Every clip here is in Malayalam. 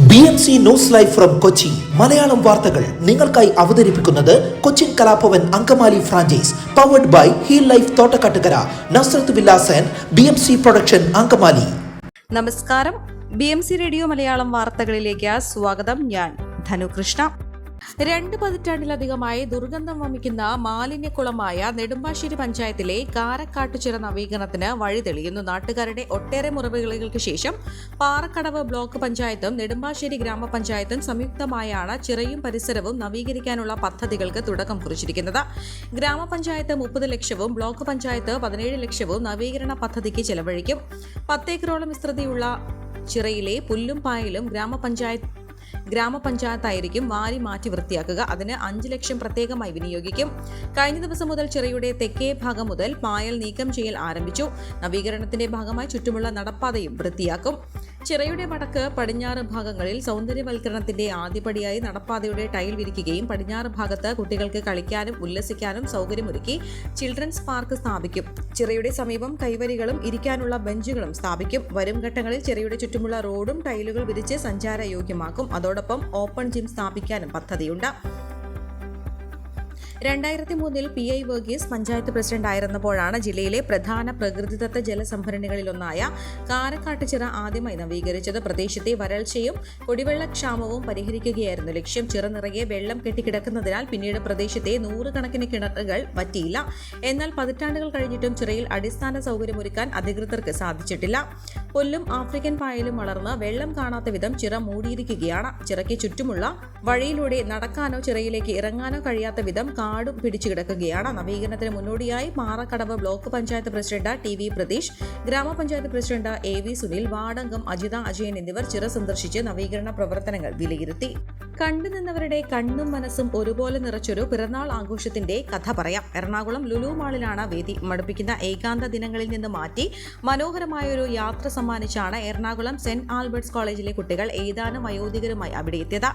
BMC news live from Kochi Malayalam വാർത്തകൾ നിങ്ങൾക്കായി അവതരിപ്പിക്കുന്നത് Cochin Kalabhavan Angamaly franchise powered by heal life Thottakkattukara Nazareth villas and BMC production Angamaly. നമസ്കാരം, BMC റേഡിയോ മലയാളം വാർത്തകളിലേക്ക് സ്വാഗതം. ഞാൻ ധനുകൃഷ്ണ. 2 പതിറ്റാണ്ടിലധികമായി ദുർഗന്ധം വമിക്കുന്ന മാലിന്യക്കുളമായ നെടുമ്പാശ്ശേരി പഞ്ചായത്തിലെ കാരക്കാട്ടുചിറ നവീകരണത്തിന് വഴി തെളിയുന്നു. നാട്ടുകാരുടെ ഒട്ടേറെ മുറവിളികൾക്ക് ശേഷം പാറക്കടവ് ബ്ലോക്ക് പഞ്ചായത്തും നെടുമ്പാശ്ശേരി ഗ്രാമപഞ്ചായത്തും സംയുക്തമായാണ് ചിറയും പരിസരവും നവീകരിക്കാനുള്ള പദ്ധതികൾക്ക് തുടക്കം കുറിച്ചിരിക്കുന്നത്. ഗ്രാമപഞ്ചായത്ത് 30 ലക്ഷവും ബ്ലോക്ക് പഞ്ചായത്ത് 17 ലക്ഷവും നവീകരണ പദ്ധതിക്ക് ചെലവഴിക്കും. 10 ഏക്കറോളം വിസ്തൃതിയുള്ള ചിറയിലെ പുല്ലും പായലും ഗ്രാമപഞ്ചായത്തായിരിക്കും വാരി മാറ്റി വൃത്തിയാക്കുക. അതിന് 5 ലക്ഷം പ്രത്യേകമായി വിനിയോഗിക്കും. കഴിഞ്ഞ ദിവസം മുതൽ ചിറയുടെ തെക്കേ ഭാഗം മുതൽ പായൽ നീക്കം ചെയ്യൽ ആരംഭിച്ചു. നവീകരണത്തിന്റെ ഭാഗമായി ചുറ്റുമുള്ള നടപ്പാതയും വൃത്തിയാക്കും. ചിറയുടെ വടക്ക് പടിഞ്ഞാറ് ഭാഗങ്ങളിൽ സൗന്ദര്യവൽക്കരണത്തിന്റെ ആദ്യപടിയായി നടപ്പാതയുടെ ടൈൽ വിരിക്കുകയും പടിഞ്ഞാറ് ഭാഗത്ത് കുട്ടികൾക്ക് കളിക്കാനും ഉല്ലസിക്കാനും സൗകര്യമൊരുക്കി ചിൽഡ്രൻസ് പാർക്ക് സ്ഥാപിക്കും. ചിറയുടെ സമീപം കൈവരികളും ഇരിക്കാനുള്ള ബെഞ്ചുകളും സ്ഥാപിക്കും. വരും ഘട്ടങ്ങളിൽ ചിറയുടെ ചുറ്റുമുള്ള റോഡും ടൈലുകൾ വിരിച്ച് സഞ്ചാരയോഗ്യമാക്കും. അതോടൊപ്പം ഓപ്പൺ ജിം സ്ഥാപിക്കാനും പദ്ധതിയുണ്ട്. 2003 PI വർഗീസ് പഞ്ചായത്ത് പ്രസിഡന്റ് ആയിരുന്നപ്പോഴാണ് ജില്ലയിലെ പ്രധാന പ്രകൃതിദത്ത ജലസംഭരണികളിലൊന്നായ കാരക്കാട്ടുചിറ ആദ്യമായി നവീകരിച്ചത്. പ്രദേശത്തെ വരൾച്ചയും കുടിവെള്ളക്ഷാമവും പരിഹരിക്കുകയായിരുന്നു ലക്ഷ്യം. ചിറ നിറയെ വെള്ളം കെട്ടിക്കിടക്കുന്നതിനാൽ പിന്നീട് പ്രദേശത്തെ 100 കണക്കിന് കിണറുകൾ വറ്റിയില്ല. എന്നാൽ പതിറ്റാണ്ടുകൾ കഴിഞ്ഞിട്ടും ചിറയിൽ അടിസ്ഥാന സൗകര്യമൊരുക്കാൻ അധികൃതർക്ക് സാധിച്ചിട്ടില്ല. പുല്ലും ആഫ്രിക്കൻ പായലും വളർന്ന് വെള്ളം കാണാത്ത വിധം ചിറ മൂടിയിരിക്കുകയാണ്. ചിറയ്ക്ക് ചുറ്റുമുള്ള വഴിയിലൂടെ നടക്കാനോ ചിറയിലേക്ക് ഇറങ്ങാനോ കഴിയാത്ത വിധം കാടും പിടിച്ചു കിടക്കുകയാണ്. നവീകരണത്തിന് മുന്നോടിയായി Parakkadavu block panchayat president TV Pratheesh, ഗ്രാമപഞ്ചായത്ത് പ്രസിഡന്റ് AV സുനിൽ, വാർഡംഗം അജിത അജയൻ എന്നിവർ ചിറ സന്ദർശിച്ച് നവീകരണ പ്രവർത്തനങ്ങൾ വിലയിരുത്തി. കണ്ടുനിന്നവരുടെ കണ്ണും മനസ്സും ഒരുപോലെ നിറച്ചൊരു പിറന്നാൾ ആഘോഷത്തിന്റെ കഥ പറയാം. എറണാകുളം ലുലു മാളിലാണ് വേദി. മടുപ്പിക്കുന്ന ഏകാന്ത ദിനങ്ങളിൽ നിന്ന് മാറ്റി മനോഹരമായൊരു യാത്ര സമ്മാനിച്ചാണ് എറണാകുളം സെന്റ് ആൽബർട്ട്സ് കോളേജിലെ കുട്ടികൾ ഏതാനും വയോധികരുമായി അവിടെ എത്തിയത്.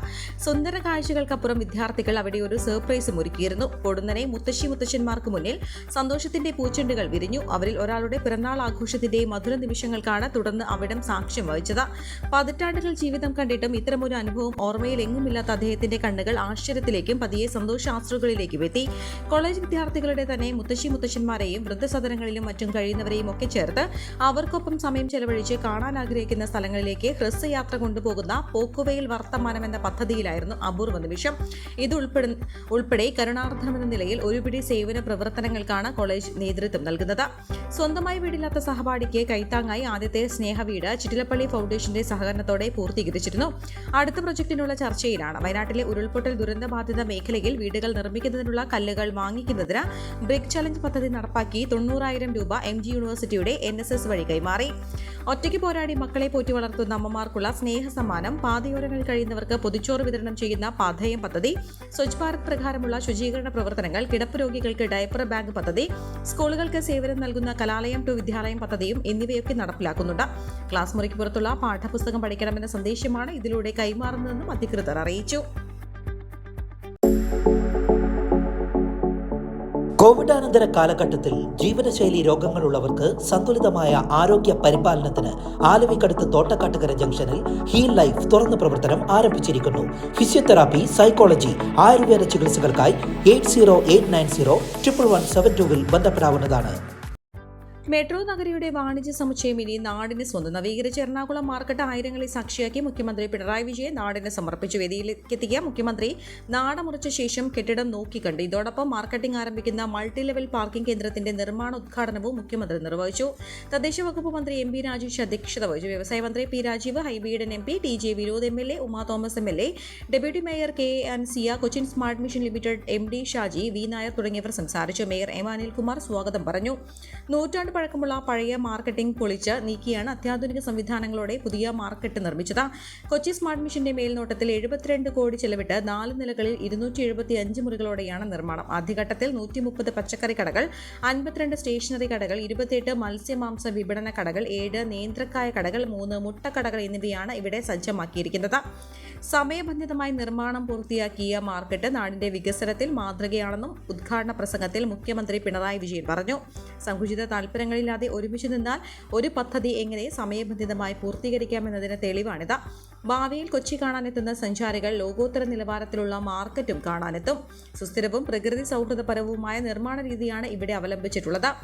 സുന്ദര കാഴ്ചകൾക്കപ്പുറം വിദ്യാർത്ഥികൾ അവിടെ ഒരു സർപ്രൈസും ഒരുക്കിയിരുന്നു. പൊടുന്നനെ മുത്തശ്ശിമാർക്ക് മുന്നിൽ സന്തോഷത്തിന്റെ പൂച്ചെണ്ടുകൾ വിരിഞ്ഞു. അവരിൽ ഒരാളുടെ പിറന്നാൾ ആഘോഷത്തിന്റെ മധുര നിമിഷങ്ങൾക്കാണ് തുടർന്ന് അവിടം സാക്ഷ്യം വഹിച്ചത്. പതിറ്റാണ്ടുകൾ ജീവിതം കണ്ടിട്ടും ഇത്തരമൊരു അനുഭവം ഓർമ്മയിൽ എങ്ങുമില്ലാത്ത അദ്ദേഹത്തിന്റെ കണ്ണുകൾ ആശ്ചര്യത്തിലേക്കും പതിയെ സന്തോഷാശ്രുകളിലേക്കും എത്തി. കോളേജ് വിദ്യാർത്ഥികളുടെ തന്നെ മുത്തശ്ശിമാരെയും വൃദ്ധസദനങ്ങളിലും മറ്റും കഴിയുന്നവരെയും ഒക്കെ ചേർത്ത് അവർക്കൊപ്പം സമയം ചെലവഴിച്ച് കാണാൻ ആഗ്രഹിക്കുന്ന സ്ഥലങ്ങളിലേക്ക് ഹ്രസ്വയാത്ര കൊണ്ടുപോകുന്ന പോക്കുവെയിൽ വർത്തമാനം എന്ന പദ്ധതിയിലായിരുന്നു അപൂർവ നിമിഷം. ഇത് ഉൾപ്പെടെ കരുണാർദ്രമെന്ന നിലയിൽ ഒരുപിടി സേവന പ്രവർത്തനങ്ങൾക്കാണ് കോളേജ് നേതൃത്വം നൽകുന്നത്. സ്വന്തമായി വീടില്ലാത്ത സഹപാഠിക്ക് കൈത്താങ്ങായി ആദ്യത്തെ സ്നേഹവീട് ചിറ്റിലപ്പള്ളി ഫൗണ്ടേഷന്റെ സഹകരണത്തോടെ പൂർത്തീകരിച്ചിരുന്നു. അടുത്ത പ്രൊജക്ടിനുള്ള ചർച്ചയിലാണ്. വയനാട്ടിലെ ഉരുൾപൊട്ടൽ ദുരന്തബാധിത മേഖലയിൽ വീടുകൾ നിർമ്മിക്കുന്നതിനുള്ള കല്ലുകൾ വാങ്ങിക്കുന്നതിന് ബ്രിക് ചലഞ്ച് പദ്ധതി നടപ്പാക്കി 90,000 രൂപ MG യൂണിവേഴ്സിറ്റിയുടെ NSS വഴി കൈമാറി. ഒറ്റയ്ക്ക് പോരാടി മക്കളെ പോറ്റി വളർത്തുന്ന അമ്മമാർക്കുള്ള സ്നേഹ സമ്മാനം, പാതയോരങ്ങളിൽ കഴിയുന്നവർക്ക് പൊതിച്ചോറ് വിതരണം ചെയ്യുന്ന പാഥേയം പദ്ധതി, സ്വച്ഛ് ഭാരത് പ്രകാരമുള്ള ശുചീകരണ പ്രവർത്തനങ്ങൾ, കിടപ്പ് രോഗികൾക്ക് ഡയപ്പർ ബാഗ് പദ്ധതി, സ്കൂളുകൾക്ക് സേവനം നൽകുന്ന കലാലയം ടു വിദ്യാലയം പദ്ധതിയും എന്നിവയൊക്കെ നടപ്പിലാക്കുന്നുണ്ട്. ക്ലാസ് മുറിക്ക് പുറത്തുള്ള പാഠപുസ്തകം പഠിക്കണമെന്ന സന്ദേശമാണ് ഇതിലൂടെ കൈമാറുന്നതെന്നും അധികൃതർ അറിയിച്ചു. കോവിഡാനന്തര കാലഘട്ടത്തിൽ ജീവിതശൈലി രോഗങ്ങളുള്ളവർക്ക് സന്തുലിതമായ ആരോഗ്യ പരിപാലനത്തിന് ആലുവയ്ക്കടുത്ത് തോട്ടക്കാട്ടുകര ജംഗ്ഷനിൽ ഹീൽ ലൈഫ് തുറന്ന പ്രവർത്തനം ആരംഭിച്ചിരിക്കുന്നു. ഫിസിയോതെറാപ്പി, സൈക്കോളജി, ആയുർവേദ ചികിത്സകൾക്കായി 8089011772 ബന്ധപ്പെടാവുന്നതാണ്. മെട്രോ നഗരിയുടെ വാണിജ്യ സമുച്ചയം ഇനി നാടിന് സ്വന്തം. നവീകരിച്ച എറണാകുളം മാർക്കറ്റ് ആയിരങ്ങളെ സാക്ഷിയാക്കി മുഖ്യമന്ത്രി പിണറായി വിജയൻ നാടിന് സമർപ്പിച്ചു. വേദിയിലേക്കെത്തിയ മുഖ്യമന്ത്രി നാടമുറിച്ച ശേഷം കെട്ടിടം നോക്കിക്കണ്ടു. ഇതോടൊപ്പം മാർക്കറ്റിംഗ് ആരംഭിക്കുന്ന മൾട്ടി ലെവൽ പാർക്കിംഗ് കേന്ദ്രത്തിന്റെ നിർമ്മാണ ഉദ്ഘാടനവും മുഖ്യമന്ത്രി നിർവഹിച്ചു. തദ്ദേശ വകുപ്പ് മന്ത്രി MB രാജേഷ് അധ്യക്ഷത വഹിച്ചു. വ്യവസായ മന്ത്രി P Rajeev, Hibi Eden MP, TJ Vinod MLA, Uma Thomas MLA, deputy mayor KAN Siya, Cochin smart mission limited MD Shaji, V Nair തുടങ്ങിയവർ സംസാരിച്ചു. മേയർ M അനിൽകുമാർ സ്വാഗതം പറഞ്ഞു. നൂറ്റാണ്ട് പഴക്കമുള്ള പഴയ മാർക്കറ്റിംഗ് പൊളിച്ച് നീക്കിയാണ് അത്യാധുനിക സംവിധാനങ്ങളോടെ പുതിയ മാർക്കറ്റ് നിർമ്മിച്ചത്. കൊച്ചി സ്മാർട്ട് മിഷന്റെ മേൽനോട്ടത്തിൽ 72 കോടി ചെലവിട്ട് 4 നിലകളിൽ 275 മുറികളോടെയാണ് നിർമ്മാണം. ആദ്യഘട്ടത്തിൽ 130 പച്ചക്കറി കടകൾ, 52 സ്റ്റേഷനറി കടകൾ, 28 മത്സ്യമാംസ വിപണന കടകൾ, 7 നേന്ത്രക്കായ കടകൾ, 3 മുട്ടക്കടകൾ എന്നിവയാണ് ഇവിടെ സജ്ജമാക്കിയിരിക്കുന്നത്. സമയബന്ധിതമായി നിർമ്മാണം പൂർത്തിയാക്കിയ മാർക്കറ്റ് നാടിന്റെ വികസനത്തിൽ മാതൃകയാണെന്നും ഉദ്ഘാടന പ്രസംഗത്തിൽ മുഖ്യമന്ത്രി പിണറായി വിജയൻ പറഞ്ഞു. സങ്കുചിത താൽപര്യങ്ങളില്ലാതെ ഒരുമിച്ച് നിന്നാൽ ഒരു പദ്ധതി എങ്ങനെ സമയബന്ധിതമായി പൂർത്തീകരിക്കാമെന്നതിന് തെളിവാണിത്. ഭാവിയിൽ കൊച്ചി കാണാനെത്തുന്ന സഞ്ചാരികൾ ലോകോത്തര നിലവാരത്തിലുള്ള മാർക്കറ്റും കാണാനെത്തും. സുസ്ഥിരവും പ്രകൃതി സൗഹൃദപരവുമായ നിർമ്മാണ രീതിയാണ് ഇവിടെ അവലംബിച്ചിട്ടുള്ളത്.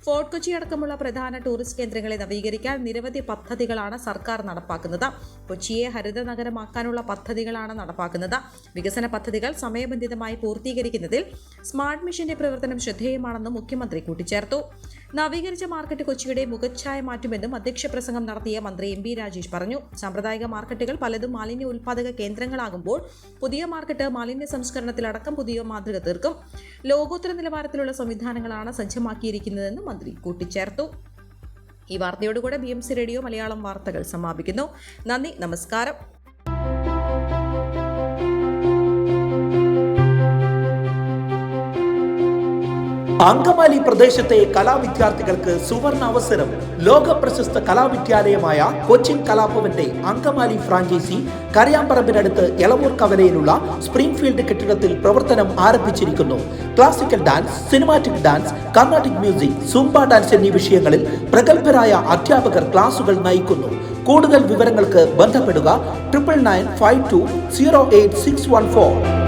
ഫോർട്ട് കൊച്ചി അടക്കമുള്ള പ്രധാന ടൂറിസ്റ്റ് കേന്ദ്രങ്ങളെ നവീകരിക്കാൻ നിരവധി പദ്ധതികളാണ് സർക്കാർ നടപ്പാക്കുന്നത്. കൊച്ചിയെ ഹരിത നഗരമാക്കാനുള്ള പദ്ധതികളാണ് നടപ്പാക്കുന്നത്. വികസന പദ്ധതികൾ സമയബന്ധിതമായി പൂർത്തീകരിക്കുന്നതിൽ സ്മാർട്ട് മിഷന്റെ പ്രവർത്തനം ശ്രദ്ധേയമാണെന്നും മുഖ്യമന്ത്രി കൂട്ടിച്ചേർത്തു. നവീകരിച്ച മാർക്കറ്റ് കൊച്ചിയുടെ മുഖച്ഛായ മാറ്റുമെന്നും അധ്യക്ഷ പ്രസംഗം നടത്തിയ മന്ത്രി എം. രാജേഷ് പറഞ്ഞു. സാമ്പ്രദായിക മാർക്കറ്റുകൾ പലതും മാലിന്യ ഉൽപ്പാദക കേന്ദ്രങ്ങളാകുമ്പോൾ പുതിയ മാർക്കറ്റ് മാലിന്യ സംസ്കരണത്തിലടക്കം പുതിയ മാതൃക തീർക്കും. ലോകോത്തര നിലവാരത്തിലുള്ള സംവിധാനങ്ങളാണ് സജ്ജമാക്കിയിരിക്കുന്നതെന്നും മന്ത്രി കൂട്ടിച്ചേർത്തു. ഈ വാർത്തയോടുകൂടെ BMC റേഡിയോ മലയാളം വാർത്തകൾ സമാപിക്കുന്നു. നന്ദി, നമസ്കാരം. അങ്കമാലി പ്രദേശത്തെ കലാവിദ്യാർത്ഥികൾക്ക് സുവർണ അവസരം. ലോക പ്രശസ്ത കലാവിദ്യാലയമായ കൊച്ചിൻ കലാഭവന്റെ അങ്കമാലി ഫ്രാഞ്ചൈസി കരയാമ്പറമ്പിനടുത്ത് എളവൂർ കവലയിലുള്ള സ്പ്രിംഗ്ഫീൽഡ് കെട്ടിടത്തിൽ പ്രവർത്തനം ആരംഭിച്ചിരിക്കുന്നു. Classical dance, cinematic dance, Carnatic music, Zumba dance എന്നീ വിഷയങ്ങളിൽ പ്രഗത്ഭരായ അധ്യാപകർ ക്ലാസുകൾ നയിക്കുന്നു. കൂടുതൽ വിവരങ്ങൾക്ക് ബന്ധപ്പെടുക 9995208614.